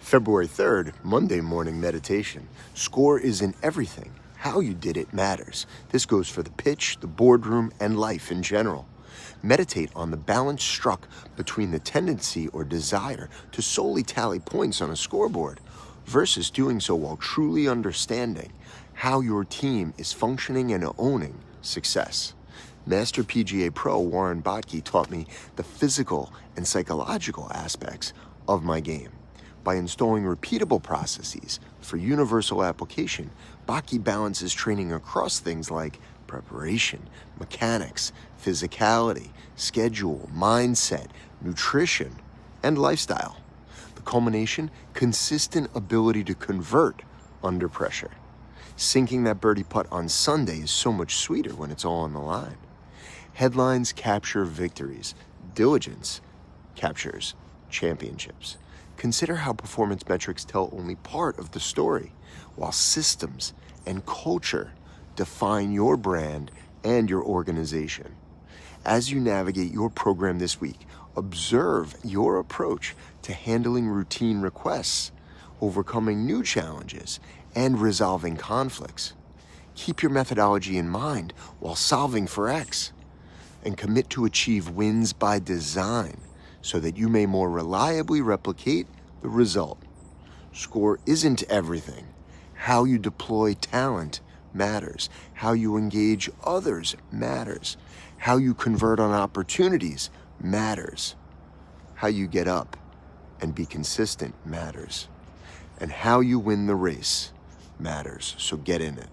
February 3rd, Monday morning meditation. Score isn't everything. How you did it matters. This goes for the pitch, the boardroom, and life in general. Meditate on the balance struck between the tendency or desire to solely tally points on a scoreboard versus doing so while truly understanding how your team is functioning and owning success. Master PGA Pro Warren Bottke taught me the physical and psychological aspects of my game. By installing repeatable processes for universal application, Bottke balances training across things like preparation, mechanics, physicality, schedule, mindset, nutrition, and lifestyle. The culmination, consistent ability to convert under pressure. Sinking that birdie putt on Sunday is so much sweeter when it's all on the line. Headlines capture victories. Diligence captures championships. Consider how performance metrics tell only part of the story, while systems and culture define your brand and your organization. As you navigate your program this week, observe your approach to handling routine requests, overcoming new challenges, and resolving conflicts. Keep your methodology in mind while solving for X, and commit to achieve wins by design so that you may more reliably replicate the result. Score isn't everything. How you deploy talent matters. How you engage others matters. How you convert on opportunities matters. How you get up and be consistent matters. And how you win the race matters. So get in it.